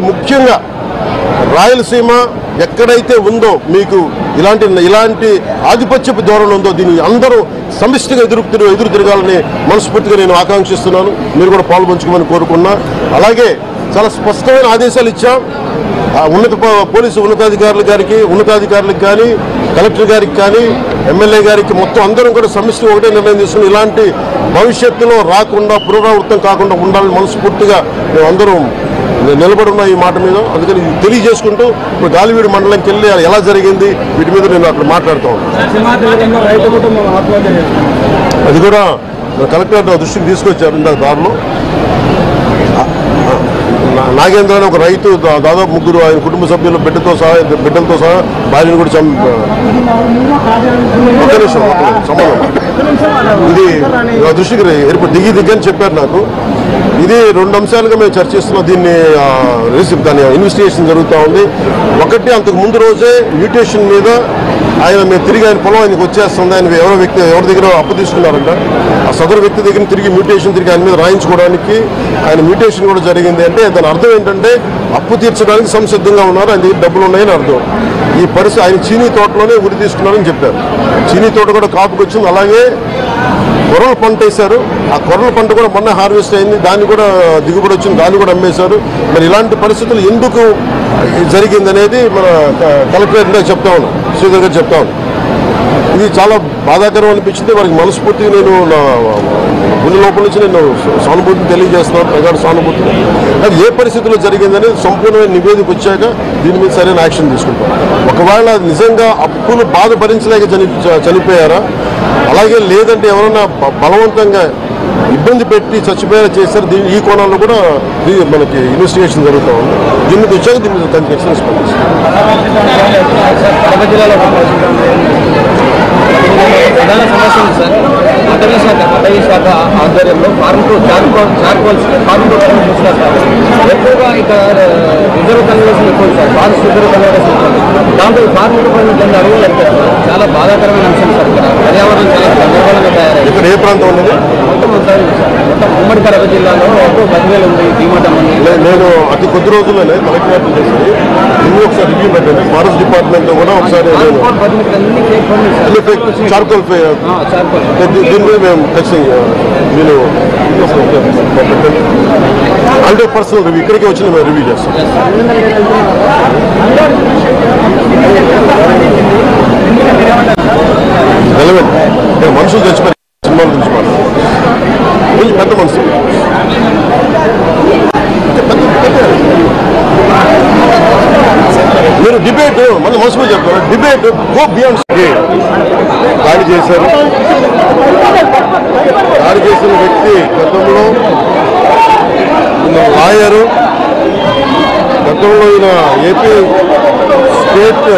ముఖ్యంగా రాయలసీమ ఎక్కడైతే ఉందో మీకు ఇలాంటి ఆధిపత్యపు ధోరణి ఉందో దీన్ని అందరూ సమిష్టిగా ఎదురు తిరగాలని మనస్ఫూర్తిగా నేను ఆకాంక్షిస్తున్నాను. మీరు కూడా పాల్పంచుకోమని కోరుకున్నా. అలాగే చాలా స్పష్టమైన ఆదేశాలు ఇచ్చాం. పోలీసు ఉన్నతాధికారులకు కానీ కలెక్టర్ గారికి కానీ ఎమ్మెల్యే గారికి మొత్తం అందరం కూడా సమిష్టి ఒకటే నిర్ణయం తీసుకుని ఇలాంటి భవిష్యత్తులో రాకుండా పునరావృతం కాకుండా ఉండాలని మనస్ఫూర్తిగా మేము అందరం నిలబడి ఉన్న ఈ మాట మీద. అందుకని తెలియజేసుకుంటూ ఇప్పుడు గాలివీడు మండలంకి వెళ్ళి ఎలా జరిగింది వీటి మీద నేను అక్కడ మాట్లాడుతూ ఉన్నాను. అది కూడా కలెక్టర్ దృష్టికి తీసుకొచ్చారు. ఇందాక దారిలో నాగేంద్ర అనే ఒక రైతు దాదాపు 3 ఆయన కుటుంబ సభ్యులు బిడ్డలతో సహా భార్యను కూడా సంబంధం ఇది దృష్టికి దిగని చెప్పారు నాకు. ఇది 2 అంశాలుగా మేము చర్చిస్తున్నాం. దాని ఇన్వెస్టిగేషన్ జరుగుతూ ఉంది. ఒకటి, అంతకు ముందు రోజే మ్యూటేషన్ మీద మేము తిరిగి ఆయన పొలం ఆయనకు వచ్చేస్తుంది. ఆయన ఎవరి దగ్గర అప్పు తీసుకున్నారంట. ఆ సదరు వ్యక్తి దగ్గర తిరిగి ఆయన మీద రాయించుకోవడానికి ఆయన మ్యూటేషన్ కూడా జరిగింది. అంటే దాని అర్థం ఏంటంటే అప్పు తీర్చడానికి సంసిద్ధంగా ఉన్నారు, ఆయన దగ్గర డబ్బులు ఉన్నాయని అర్థం. ఈ పరిస్థితి ఆయన చీనీ తోటలోనే ఉరి తీసుకున్నారని చెప్పారు. చీనీ తోట కూడా కాపుకి వచ్చింది. అలాగే కొర్రల పంట వేశారు. ఆ కొర్రల పంట కూడా మొన్న హార్వెస్ట్ అయింది. దాన్ని కూడా దిగుబడి వచ్చింది, దాన్ని కూడా అమ్మేశారు. మరి ఇలాంటి పరిస్థితులు ఎందుకు జరిగిందనేది మన కలెక్టర్ చెప్తా ఉన్నాం, శ్రీధర్ గారు చెప్తా ఉన్నాం. ఇది చాలా బాధాకరం అనిపించింది. వారికి మనస్ఫూర్తిగా నేను గుండె లోపల నుంచి నేను సానుభూతిని తెలియజేస్తున్నాను, ప్రగాఢ సానుభూతిని. అది ఏ పరిస్థితుల్లో జరిగిందనేది సంపూర్ణమైన నివేదిక వచ్చాక దీని మీద సరైన యాక్షన్ తీసుకుంటాం. ఒకవేళ నిజంగా అప్పులు బాధ భరించలేక చనిపోయారా, అలాగే లేదంటే ఎవరైనా బలవంతంగా ఇబ్బంది పెట్టి చచ్చిపోయేలా చేశారు, ఈ కోణాల్లో కూడా మనకి ఇన్వెస్టిగేషన్ జరుగుతూ ఉంది. దీనికి వచ్చాక దీని మీద దానికి ఎక్స్ప్రెస్ ప్రధాన సమస్య ఉంది సార్. అటవీ శాఖ ఆధ్వర్యంలో ఎక్కువగా ఇక రిజర్వ్ కన్వర్షన్ ఎక్కువ సార్, ఫారెస్ట్ రిజర్వ్ కన్వర్షన్ ఎక్కువ. దాంట్లో ఫార్మర్ డిపార్ట్మెంట్ అడుగులు వెళ్తారు. చాలా బాధాకరమైన అంశం సార్. ఇక్కడ పర్యావరణం చాలా గందరగోళంగా తయారైంది. ఇక్కడ ఏ ప్రాంతం ఉన్నది? మొత్తం సార్ మొత్తం ఉమ్మడి కడప జిల్లాలో బదివేలు ఉంది, దీమటం ఉంది. నేను అతి కొద్ది రోజుల్లోనే కలెక్టర్ చేసి ఇన్ని ఒకసారి రివ్యూ పెట్టాను. ఫారెస్ట్ డిపార్ట్మెంట్ కూడా ఒకసారి చార్కోల్ దీని మీద మేము ఖచ్చితంగా నేను 100% రివ్యూ ఇక్కడికి వచ్చి మేము రివ్యూ చేస్తాం. ఇక్కడ మనుషులు తెచ్చిపోయి సినిమాలు తెచ్చిపోయి కొంచెం పెద్ద మనుషులు మీరు డిబేట్ మన మనసు మీద చెప్తారు. డిబేట్ గో బియాండ్ దాడి చేశారు. దాడి చేసిన వ్యక్తి గతంలో లాయరు, గతంలో ఈయన ఏపీ స్టేట్